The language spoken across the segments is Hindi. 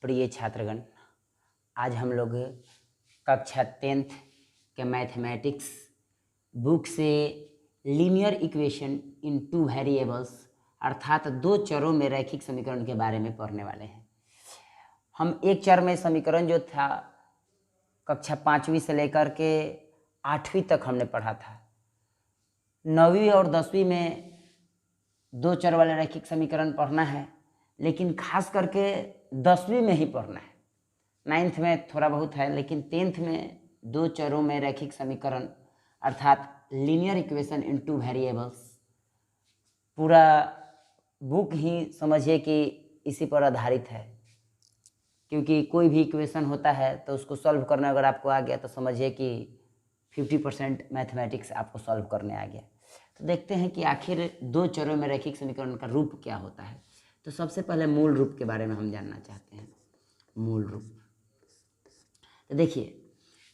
प्रिय छात्रगण, आज हम लोग कक्षा 10th के मैथमेटिक्स बुक से linear equation in two variables अर्थात दो चरों में रैखिक समीकरण के बारे में पढ़ने वाले हैं। हम एक चर में समीकरण जो था कक्षा 5वीं से लेकर के 8वीं तक हमने पढ़ा था। 9वीं और 10वीं में दो चर वाले रैखिक समीकरण पढ़ना है, लेकिन खास करके 10वीं में ही पढ़ना है। 9th में थोड़ा बहुत है, लेकिन 10th में दो चरों में रैखिक समीकरण अर्थात linear equation in two variables, पूरा बुक ही समझिए कि इसी पर आधारित है। क्योंकि कोई भी इक्वेशन होता है तो उसको सॉल्व करना अगर आपको आ गया तो समझिए कि 50% मैथमेटिक्स आपको सॉल्व करने आ गया। तो देखते हैं कि आखिर दो चरों में रैखिक समीकरण का रूप क्या होता है। तो सबसे पहले मूल रूप के बारे में हम जानना चाहते हैं। मूल रूप तो देखिए,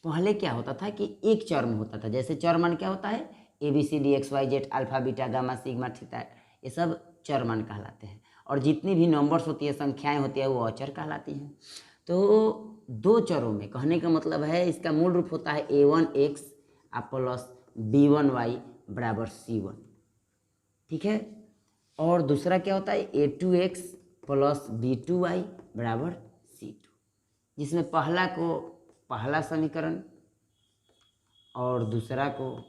पहले क्या होता था कि एक चर में होता था। जैसे चर मान क्या होता है, ABCD XYZ alpha beta gamma sigma theta, ये सब चर मान कहलाते हैं। और जितनी भी नंबर्स होती है, संख्याएं होती है, वो अचर कहलाती हैं। तो दो चरों में कहने का मतलब है, इसका मूल रूप होता है A1x प्लस B1y बराबर C1, ठीक है। और दूसरा क्या होता है A2x प्लस B2y बराबर C2, जिसमें पहला को पहला समीकरण और दूसरा को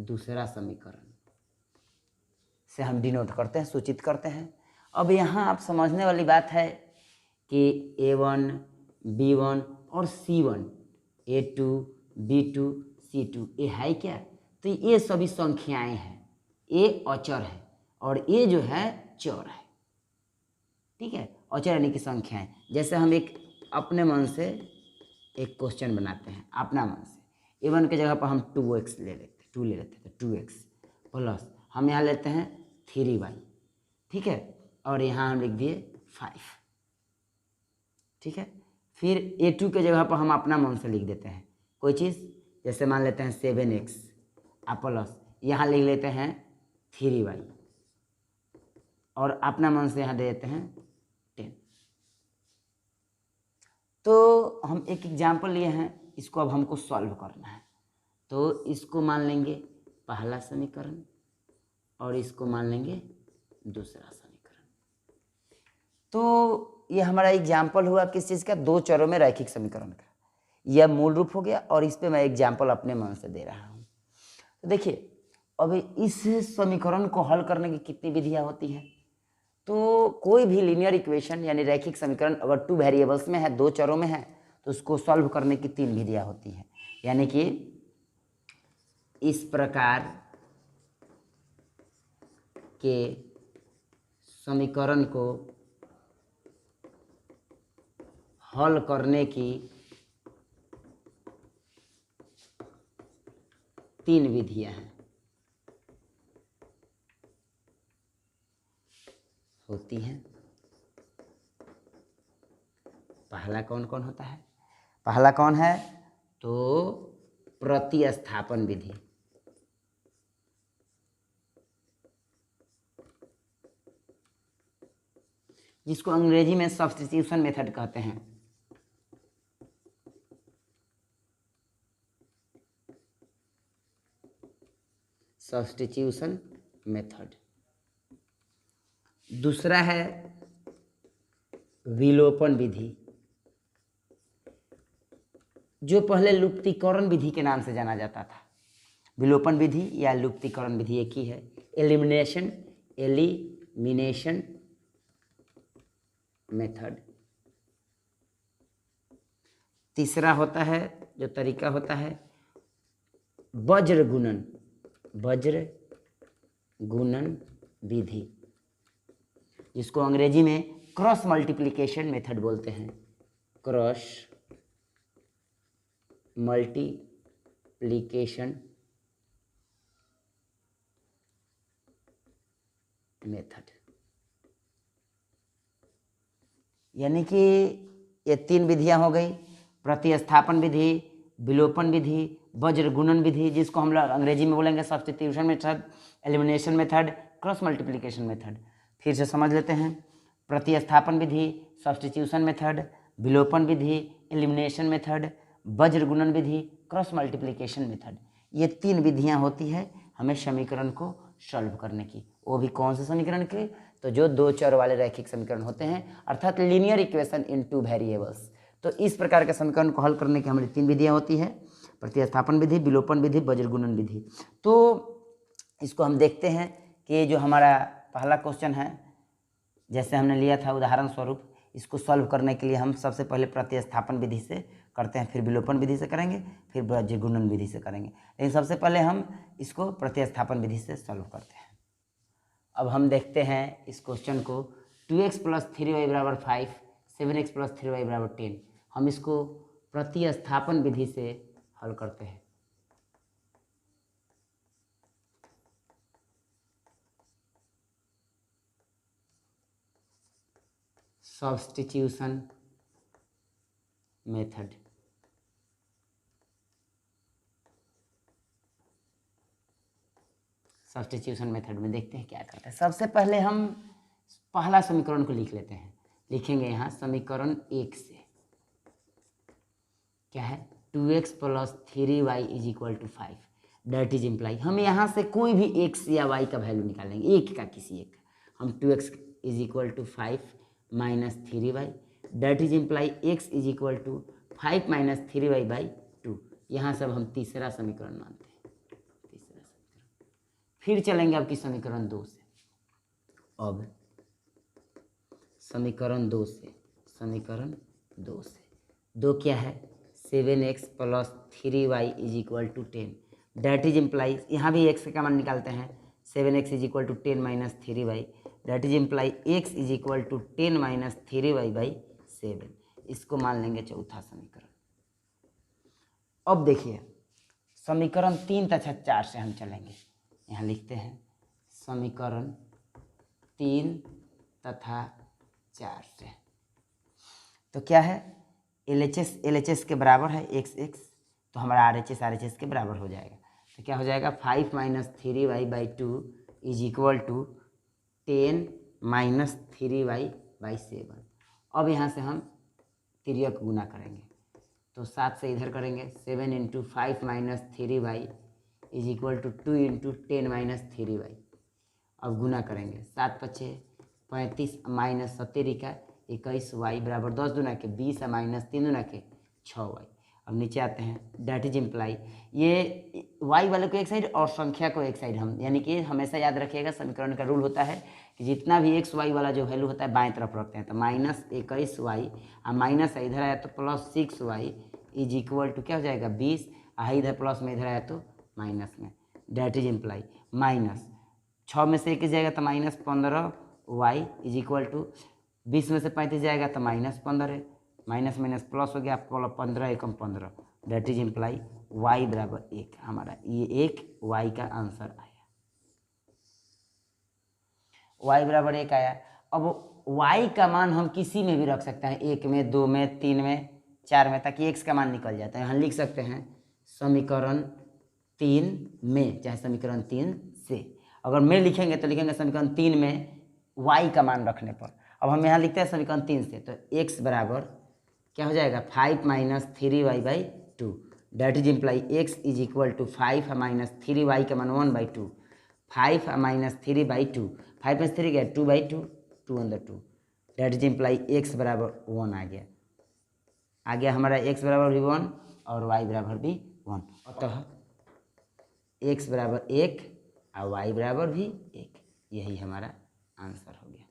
दूसरा समीकरण से हम डिनोट करते हैं, सूचित करते हैं। अब यहाँ आप समझने वाली बात है कि A1, B1 और C1, A2, B2, C2 ये है क्या? तो ये सभी संख्याएं हैं। ये अचर है और ये जो है चर है, ठीक है। अचर यानी कि संख्याएं। जैसे हम एक अपने मन से एक क्वेश्चन बनाते हैं, अपना मन से। A1 के जगह पर हम 2x ले लेते हैं, 2 ले लेते हैं, तो 2x प्लस हम यहाँ लेते हैं 3y, ठीक है। और यहाँ हम लिख दिए 5, ठीक है। फिर A2 के जगह पर हम अपना मन से लिख देते हैं कोई चीज़, जैसे मान लेते हैं 7x प्लस यहाँ लिख लेते हैं 3y और अपना मन से यहाँ दे देते हैं 10। तो हम एक एग्जाम्पल लिए हैं, इसको अब हमको सॉल्व करना है। तो इसको मान लेंगे पहला समीकरण और इसको मान लेंगे दूसरा समीकरण। तो ये हमारा एग्जाम्पल हुआ किस चीज़ का, दो चरों में रैखिक समीकरण का। यह मूल रूप हो गया और इस पे मैं एग्जाम्पल अपने मन से दे रहा हूँ। तो देखिए, अभी इस समीकरण को हल करने की कितनी विधियाँ होती हैं। तो कोई भी लीनियर इक्वेशन यानी रैखिक समीकरण अगर टू वेरिएबल्स में है, दो चरों में है, तो उसको सॉल्व करने की 3 विधियाँ होती हैं। यानी कि इस प्रकार के समीकरण को हल करने की 3 विधियाँ हैं, होती हैं। पहला कौन कौन होता है? पहला कौन है? तो प्रतिस्थापन विधि, जिसको अंग्रेजी में सब्स्टिट्यूशन मेथड कहते हैं। Substitution method. दूसरा है विलोपन विधि, जो पहले लुप्तीकरण विधि के नाम से जाना जाता था। विलोपन विधि या लुप्तीकरण विधि एक ही है। Elimination method. तीसरा होता है जो तरीका होता है वज्र गुणन विधि, जिसको अंग्रेजी में क्रॉस मल्टीप्लिकेशन मेथड बोलते हैं। क्रॉस मल्टीप्लिकेशन मेथड, यानी कि ये 3 विधियां हो गई। प्रतिस्थापन विधि, विलोपन विधि, वज्र गुणन विधि, जिसको हम लोग अंग्रेजी में बोलेंगे substitution method, elimination method, cross multiplication method. फिर से समझ लेते हैं। प्रतिस्थापन विधि सब्स्टिट्यूशन मेथड, विलोपन विधि, एलिमिनेशन मेथड, वज्र गुणन विधि, क्रॉस मल्टीप्लिकेशन मेथड। ये 3 विधियां होती है हमें समीकरण को सॉल्व करने की। वो भी कौन से समीकरण के? तो जो 2 चर वाले रैखिक समीकरण होते हैं, अर्थात लीनियर इक्वेशन इन 2 वेरिएबल्स। तो इस प्रकार के समीकरण को हल करने की हमारी 3 विधियां होती है, प्रतिस्थापन विधि, विलोपन विधि, वज्र गुणन विधि। तो इसको हम देखते हैं कि जो हमारा पहला क्वेश्चन है, जैसे हमने लिया था उदाहरण स्वरूप, इसको सॉल्व करने के लिए हम सबसे पहले प्रतिस्थापन विधि से करते हैं, फिर विलोपन विधि से करेंगे, फिर वज्र गुणन विधि से करेंगे। लेकिन सबसे पहले हम इसको प्रतिस्थापन विधि से सॉल्व करते हैं। अब हम देखते हैं इस क्वेश्चन को, 2x + 3y = 5, 7x + 3y = 10। हम इसको प्रतिस्थापन विधि से हल करते हैं। Substitution method. सब्स्टिट्यूशन मेथड में देखते हैं क्या करते हैं। सबसे पहले हम पहला समीकरण को लिख लेते हैं। लिखेंगे यहाँ समीकरण 1 से क्या है, 2x + 3y = 5। Date is imply, हम यहाँ से कोई भी x या y का वैल्यू निकालेंगे, एक का किसी एक का। हम 2x = 5 - 3y, date is imply x = 5 - 3y/2। यहाँ सब हम तीसरा समीकरण मानते हैं। तीसरा समीकरण, फिर चलेंगे आपकी समीकरण 2 से। अब समीकरण 2 से, समीकरण 2 से 2 क्या है, 7x + 3y = 10। Date is imply, यहाँ भी x का मान निकालते हैं, 7x = 10 - 3y, date is imply x = 10 - 3y/7। इसको मान लेंगे चौथा समीकरण। अब देखिए समीकरण 3 तथा 4 से हम चलेंगे। यहाँ लिखते हैं समीकरण 3 तथा 4 से। तो क्या है, LHS के बराबर है x, तो हमारा RHS के बराबर हो जाएगा। तो क्या हो जाएगा, 5 - 3y/2 = 10 - 3y/7। अब यहाँ से हम तिर्यक गुना करेंगे, तो 7 से इधर करेंगे, 7 × 5 - 3y = 2 × 10 - 3y। अब गुना करेंगे, 7 × 5 = 35 - 17 का 21 y = 10 दूना के 20 - 3 दूना के 6y। अब नीचे आते हैं, डेट इज इम्प्लाई, ये y वाले को एक साइड और संख्या को एक साइड हम, यानी कि हमेशा याद रखिएगा समीकरण का रूल होता है कि जितना भी x y वाला जो वैल्यू होता है बाएं तरफ रखते हैं। तो -21y और माइनस इधर आया तो +6y = क्या हो जाएगा, 20। इधर प्लस में इधर आया तो माइनस में। डेट इज इम्प्लाई -6 में से 21 जाएगा तो -15y = 20 में से 35 जाएगा तो -15 है, माइनस माइनस प्लस हो गया, 15 × 15। That is imply y = 1। हमारा ये 1 y का आंसर आया, y = 1 आया। अब y का मान हम किसी में भी रख सकते हैं, 1 में, 2 में, 3 में, 4 में, ताकि x का मान निकल जाता है। यहाँ लिख सकते हैं समीकरण 3 में, चाहे समीकरण 3 से। अगर में लिखेंगे तो लिखेंगे समीकरण 3 में y का मान रखने पर। अब हम यहाँ लिखते हैं समीकरण 3 से, तो x बराबर क्या हो जाएगा, 5 - 3y/2। Date is imply x = 5 - 3y का मान 1/2, 5 - 3/2, 5 में 3 गया 2/2, 2/2। डेट इज इम्प्लाई x = 1 आ गया हमारा, x = भी 1 और y = भी 1। अतः x = 1 और y = भी 1, यही हमारा आंसर हो गया।